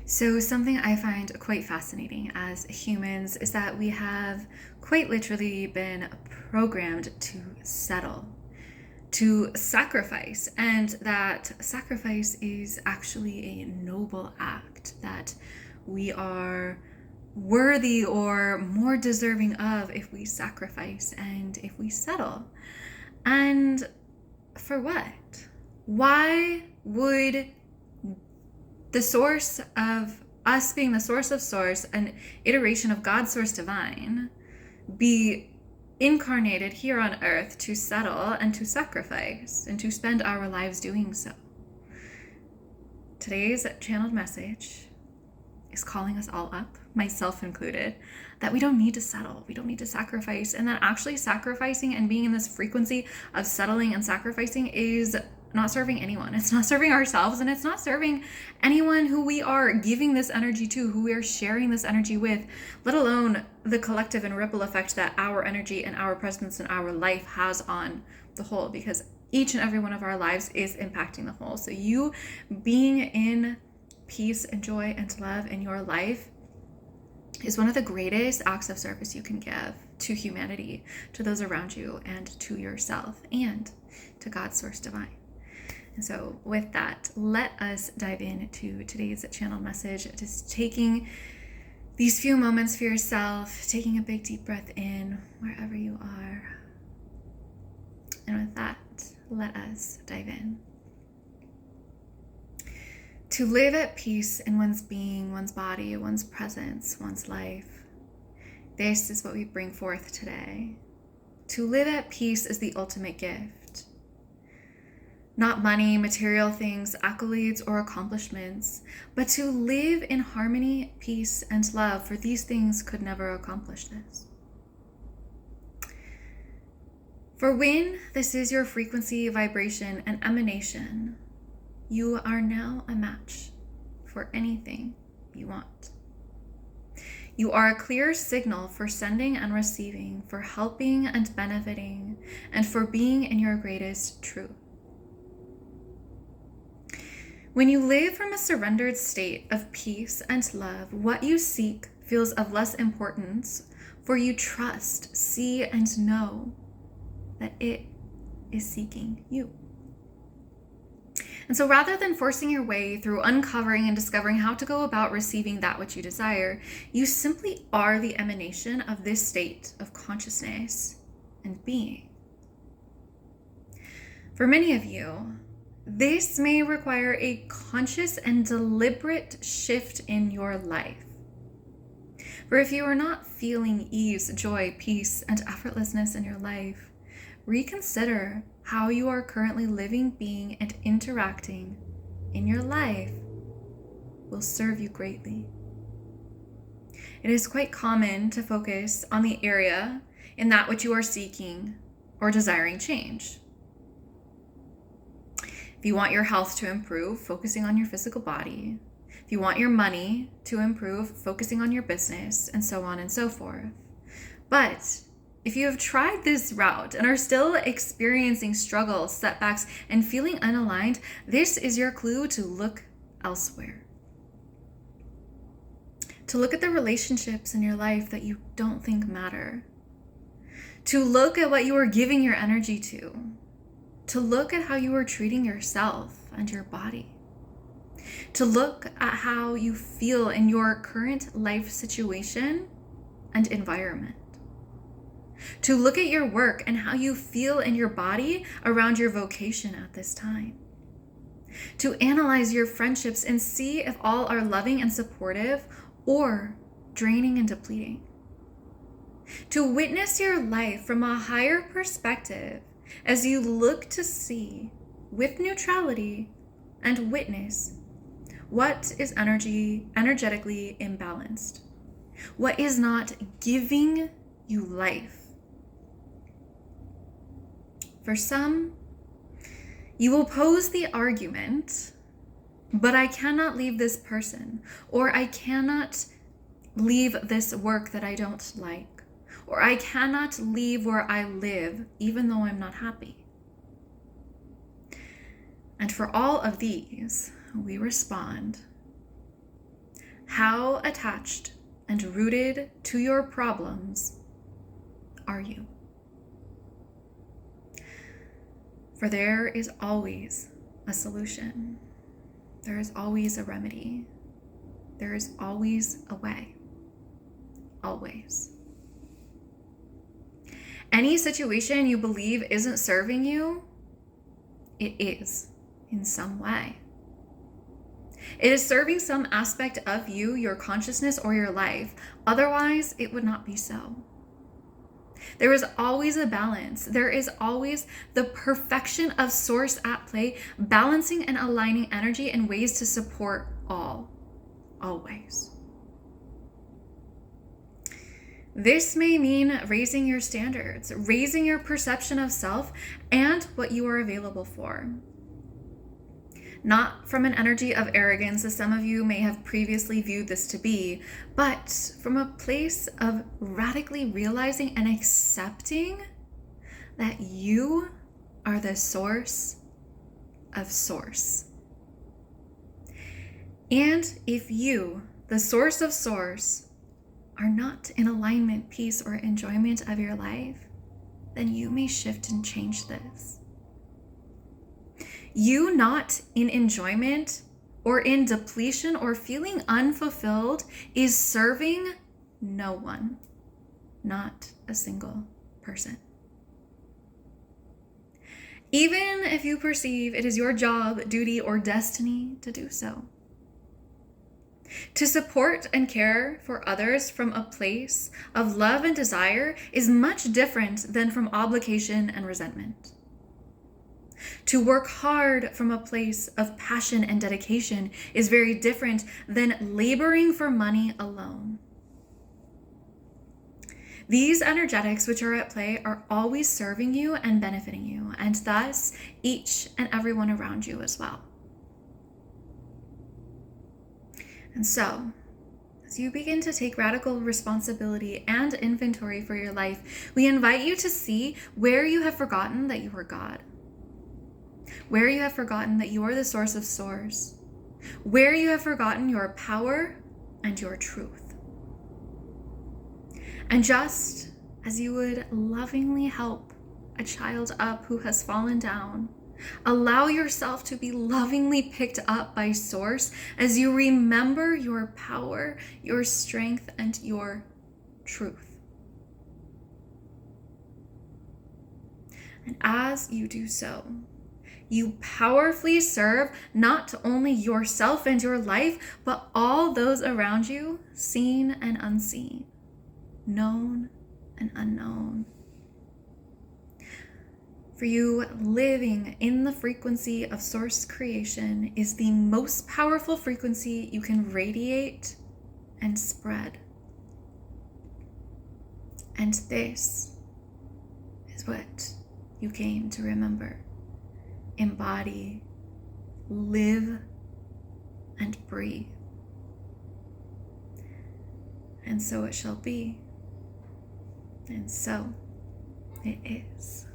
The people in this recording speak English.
So, something I find quite fascinating as humans is that we have quite literally been programmed to settle, to sacrifice, and that sacrifice is actually a noble act that we are worthy or more deserving of if we sacrifice and if we settle. And for what? Why would the source of us being the source of source, an iteration of God's source divine, be incarnated here on earth to settle and to sacrifice and to spend our lives doing so? Today's channeled message is calling us all up, myself included, that we don't need to settle, we don't need to sacrifice, and that actually sacrificing and being in this frequency of settling and sacrificing is not serving anyone. It's not serving ourselves, and it's not serving anyone who we are giving this energy to, who we are sharing this energy with, let alone the collective and ripple effect that our energy and our presence in our life has on the whole, because each and every one of our lives is impacting the whole. So you being in peace and joy and love in your life is one of the greatest acts of service you can give to humanity, to those around you, and to yourself, and to God's source divine. And so with that, let us dive into today's channel message, just taking these few moments for yourself, taking a big deep breath in wherever you are. And with that, let us dive in. To live at peace in one's being, one's body, one's presence, one's life. This is what we bring forth today. To live at peace is the ultimate gift. Not money, material things, accolades, or accomplishments, but to live in harmony, peace, and love, for these things could never accomplish this. For when this is your frequency, vibration, and emanation, you are now a match for anything you want. You are a clear signal for sending and receiving, for helping and benefiting, and for being in your greatest truth. When you live from a surrendered state of peace and love, what you seek feels of less importance, for you trust, see, and know that it is seeking you. And so rather than forcing your way through uncovering and discovering how to go about receiving that which you desire, you simply are the emanation of this state of consciousness and being. For many of you, this may require a conscious and deliberate shift in your life. For if you are not feeling ease, joy, peace, and effortlessness in your life, reconsider how you are currently living, being, and interacting in your life will serve you greatly. It is quite common to focus on the area in that which you are seeking or desiring change. If you want your health to improve, focusing on your physical body. If you want your money to improve, focusing on your business, and so on and so forth. But if you have tried this route and are still experiencing struggles, setbacks, and feeling unaligned, this is your clue to look elsewhere. To look at the relationships in your life that you don't think matter. To look at what you are giving your energy to look at how you are treating yourself and your body, to look at how you feel in your current life situation and environment, to look at your work and how you feel in your body around your vocation at this time, to analyze your friendships and see if all are loving and supportive or draining and depleting, to witness your life from a higher perspective as you look to see with neutrality and witness what is energetically imbalanced, what is not giving you life. For some, you will pose the argument, but I cannot leave this person, or I cannot leave this work that I don't like, or I cannot leave where I live even though I'm not happy. And for all of these, we respond, How attached and rooted to your problems are you? For there is always a solution. There is always a remedy. There is always a way. Always. Any situation you believe isn't serving you, it is in some way. It is serving some aspect of you, your consciousness, or your life. Otherwise, it would not be so. There is always a balance. There is always the perfection of source at play, balancing and aligning energy in ways to support all, always. This may mean raising your standards, raising your perception of self and what you are available for. Not from an energy of arrogance, as some of you may have previously viewed this to be, but from a place of radically realizing and accepting that you are the source of source. And if you, the source of source, are not in alignment, peace, or enjoyment of your life, then you may shift and change this. You not in enjoyment or in depletion or feeling unfulfilled is serving no one, not a single person. Even if you perceive it is your job, duty, or destiny to do so. To support and care for others from a place of love and desire is much different than from obligation and resentment. To work hard from a place of passion and dedication is very different than laboring for money alone. These energetics which are at play are always serving you and benefiting you, and thus each and everyone around you as well. And so, as you begin to take radical responsibility and inventory for your life, we invite you to see where you have forgotten that you are God. Where you have forgotten that you are the source of source. Where you have forgotten your power and your truth. And just as you would lovingly help a child up who has fallen down, allow yourself to be lovingly picked up by source as you remember your power, your strength, and your truth. And as you do so, you powerfully serve not only yourself and your life, but all those around you, seen and unseen, known and unknown. For you, living in the frequency of source creation is the most powerful frequency you can radiate and spread. And this is what you came to remember. Embody, live, and breathe. And so it shall be, and so it is.